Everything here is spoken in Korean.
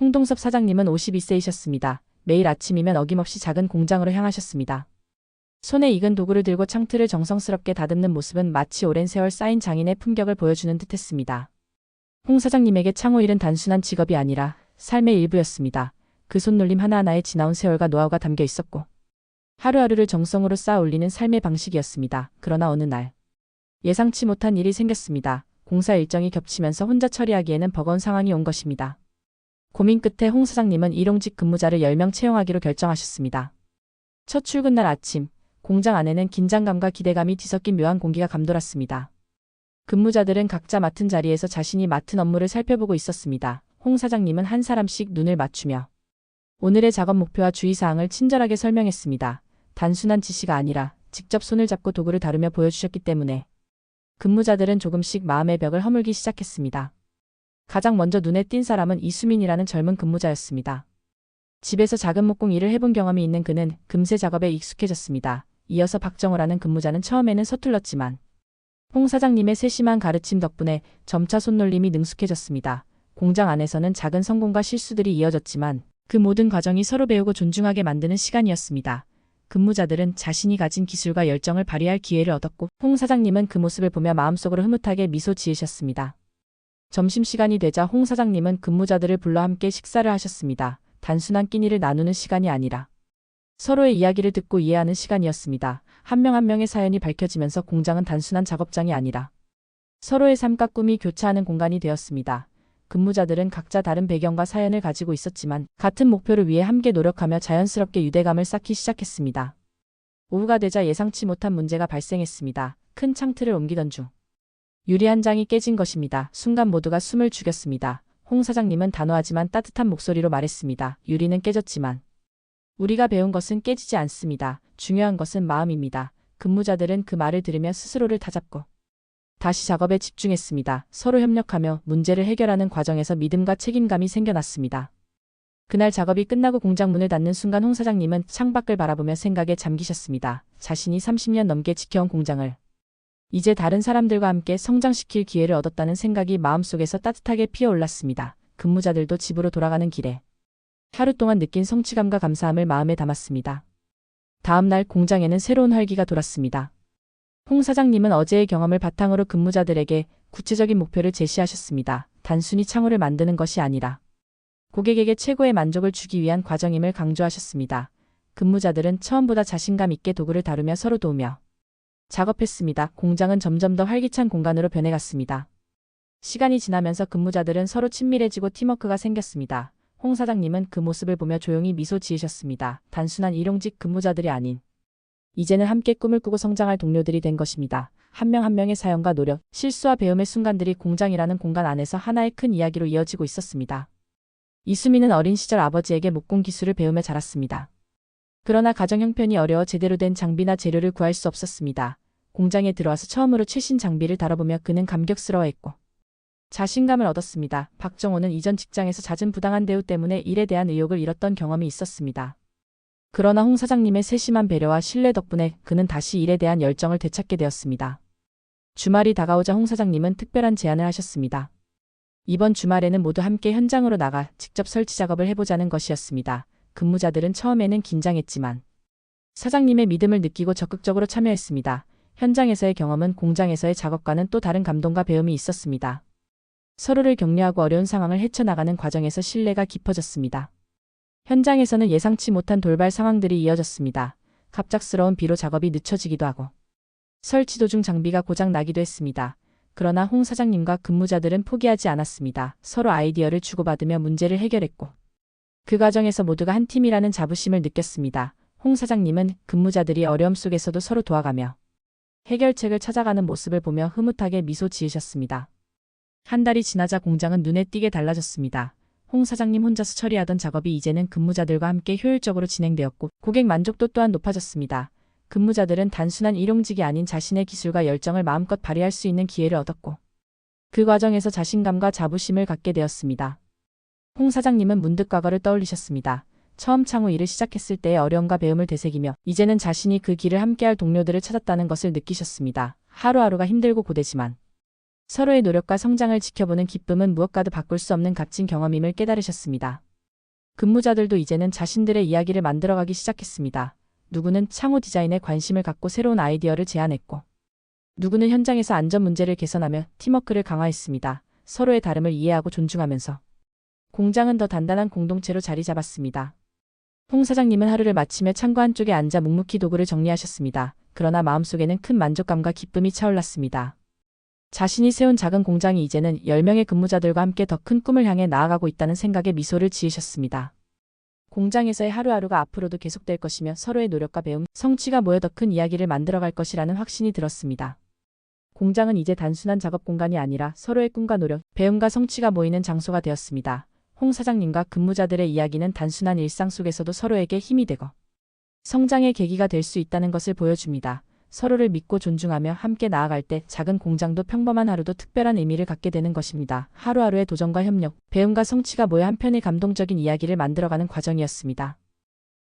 홍동섭 사장님은 52세이셨습니다. 매일 아침이면 어김없이 작은 공장으로 향하셨습니다. 손에 익은 도구를 들고 창틀을 정성스럽게 다듬는 모습은 마치 오랜 세월 쌓인 장인의 품격을 보여주는 듯했습니다. 홍 사장님에게 창호 일은 단순한 직업이 아니라 삶의 일부였습니다. 그 손놀림 하나하나에 지나온 세월과 노하우가 담겨 있었고 하루하루를 정성으로 쌓아 올리는 삶의 방식이었습니다. 그러나 어느 날 예상치 못한 일이 생겼습니다. 공사 일정이 겹치면서 혼자 처리하기에는 버거운 상황이 온 것입니다. 고민 끝에 홍 사장님은 일용직 근무자를 10명 채용하기로 결정하셨습니다. 첫 출근 날 아침, 공장 안에는 긴장감과 기대감이 뒤섞인 묘한 공기가 감돌았습니다. 근무자들은 각자 맡은 자리에서 자신이 맡은 업무를 살펴보고 있었습니다. 홍 사장님은 한 사람씩 눈을 맞추며 오늘의 작업 목표와 주의사항을 친절하게 설명했습니다. 단순한 지시가 아니라 직접 손을 잡고 도구를 다루며 보여주셨기 때문에 근무자들은 조금씩 마음의 벽을 허물기 시작했습니다. 가장 먼저 눈에 띈 사람은 이수민이라는 젊은 근무자였습니다. 집에서 작은 목공 일을 해본 경험이 있는 그는 금세 작업에 익숙해졌습니다. 이어서 박정호라는 근무자는 처음에는 서툴렀지만 홍 사장님의 세심한 가르침 덕분에 점차 손놀림이 능숙해졌습니다. 공장 안에서는 작은 성공과 실수들이 이어졌지만 그 모든 과정이 서로 배우고 존중하게 만드는 시간이었습니다. 근무자들은 자신이 가진 기술과 열정을 발휘할 기회를 얻었고 홍 사장님은 그 모습을 보며 마음속으로 흐뭇하게 미소 지으셨습니다. 점심시간이 되자 홍 사장님은 근무자들을 불러 함께 식사를 하셨습니다. 단순한 끼니를 나누는 시간이 아니라 서로의 이야기를 듣고 이해하는 시간이었습니다. 한 명 한 명의 사연이 밝혀지면서 공장은 단순한 작업장이 아니라 서로의 삶과 꿈이 교차하는 공간이 되었습니다. 근무자들은 각자 다른 배경과 사연을 가지고 있었지만 같은 목표를 위해 함께 노력하며 자연스럽게 유대감을 쌓기 시작했습니다. 오후가 되자 예상치 못한 문제가 발생했습니다. 큰 창틀을 옮기던 중 유리 한 장이 깨진 것입니다. 순간 모두가 숨을 죽였습니다. 홍 사장님은 단호하지만 따뜻한 목소리로 말했습니다. 유리는 깨졌지만 우리가 배운 것은 깨지지 않습니다. 중요한 것은 마음입니다. 근무자들은 그 말을 들으며 스스로를 다잡고 다시 작업에 집중했습니다. 서로 협력하며 문제를 해결하는 과정에서 믿음과 책임감이 생겨났습니다. 그날 작업이 끝나고 공장 문을 닫는 순간 홍 사장님은 창밖을 바라보며 생각에 잠기셨습니다. 자신이 30년 넘게 지켜온 공장을 이제 다른 사람들과 함께 성장시킬 기회를 얻었다는 생각이 마음속에서 따뜻하게 피어올랐습니다. 근무자들도 집으로 돌아가는 길에 하루 동안 느낀 성취감과 감사함을 마음에 담았습니다. 다음 날 공장에는 새로운 활기가 돌았습니다. 홍 사장님은 어제의 경험을 바탕으로 근무자들에게 구체적인 목표를 제시하셨습니다. 단순히 창호를 만드는 것이 아니라 고객에게 최고의 만족을 주기 위한 과정임을 강조하셨습니다. 근무자들은 처음보다 자신감 있게 도구를 다루며 서로 도우며 작업했습니다. 공장은 점점 더 활기찬 공간으로 변해갔습니다. 시간이 지나면서 근무자들은 서로 친밀해지고 팀워크가 생겼습니다. 홍 사장님은 그 모습을 보며 조용히 미소 지으셨습니다. 단순한 일용직 근무자들이 아닌 이제는 함께 꿈을 꾸고 성장할 동료들이 된 것입니다. 한 명 한 명의 사연과 노력, 실수와 배움의 순간들이 공장이라는 공간 안에서 하나의 큰 이야기로 이어지고 있었습니다. 이수민은 어린 시절 아버지에게 목공 기술을 배우며 자랐습니다. 그러나 가정 형편이 어려워 제대로 된 장비나 재료를 구할 수 없었습니다. 공장에 들어와서 처음으로 최신 장비를 다뤄보며 그는 감격스러워했고 자신감을 얻었습니다. 박정호는 이전 직장에서 잦은 부당한 대우 때문에 일에 대한 의욕을 잃었던 경험이 있었습니다. 그러나 홍 사장님의 세심한 배려와 신뢰 덕분에 그는 다시 일에 대한 열정을 되찾게 되었습니다. 주말이 다가오자 홍 사장님은 특별한 제안을 하셨습니다. 이번 주말에는 모두 함께 현장으로 나가 직접 설치 작업을 해보자는 것이었습니다. 근무자들은 처음에는 긴장했지만 사장님의 믿음을 느끼고 적극적으로 참여했습니다. 현장에서의 경험은 공장에서의 작업과는 또 다른 감동과 배움이 있었습니다. 서로를 격려하고 어려운 상황을 헤쳐나가는 과정에서 신뢰가 깊어졌습니다. 현장에서는 예상치 못한 돌발 상황들이 이어졌습니다. 갑작스러운 비로 작업이 늦춰지기도 하고 설치 도중 장비가 고장 나기도 했습니다. 그러나 홍 사장님과 근무자들은 포기하지 않았습니다. 서로 아이디어를 주고받으며 문제를 해결했고 그 과정에서 모두가 한 팀이라는 자부심을 느꼈습니다. 홍 사장님은 근무자들이 어려움 속에서도 서로 도와가며 해결책을 찾아가는 모습을 보며 흐뭇하게 미소 지으셨습니다. 한 달이 지나자 공장은 눈에 띄게 달라졌습니다. 홍 사장님 혼자서 처리하던 작업이 이제는 근무자들과 함께 효율적으로 진행되었고 고객 만족도 또한 높아졌습니다. 근무자들은 단순한 일용직이 아닌 자신의 기술과 열정을 마음껏 발휘할 수 있는 기회를 얻었고 그 과정에서 자신감과 자부심을 갖게 되었습니다. 홍 사장님은 문득 과거를 떠올리셨습니다. 처음 창호 일을 시작했을 때의 어려움과 배움을 되새기며 이제는 자신이 그 길을 함께할 동료들을 찾았다는 것을 느끼셨습니다. 하루하루가 힘들고 고되지만 서로의 노력과 성장을 지켜보는 기쁨은 무엇과도 바꿀 수 없는 값진 경험임을 깨달으셨습니다. 근무자들도 이제는 자신들의 이야기를 만들어가기 시작했습니다. 누구는 창호 디자인에 관심을 갖고 새로운 아이디어를 제안했고, 누구는 현장에서 안전 문제를 개선하며 팀워크를 강화했습니다. 서로의 다름을 이해하고 존중하면서 공장은 더 단단한 공동체로 자리 잡았습니다. 홍 사장님은 하루를 마치며 창고 한쪽에 앉아 묵묵히 도구를 정리하셨습니다. 그러나 마음속에는 큰 만족감과 기쁨이 차올랐습니다. 자신이 세운 작은 공장이 이제는 10명의 근무자들과 함께 더 큰 꿈을 향해 나아가고 있다는 생각에 미소를 지으셨습니다. 공장에서의 하루하루가 앞으로도 계속될 것이며 서로의 노력과 배움, 성취가 모여 더 큰 이야기를 만들어갈 것이라는 확신이 들었습니다. 공장은 이제 단순한 작업 공간이 아니라 서로의 꿈과 노력, 배움과 성취가 모이는 장소가 되었습니다. 홍 사장님과 근무자들의 이야기는 단순한 일상 속에서도 서로에게 힘이 되고 성장의 계기가 될 수 있다는 것을 보여줍니다. 서로를 믿고 존중하며 함께 나아갈 때 작은 공장도 평범한 하루도 특별한 의미를 갖게 되는 것입니다. 하루하루의 도전과 협력, 배움과 성취가 모여 한편의 감동적인 이야기를 만들어가는 과정이었습니다.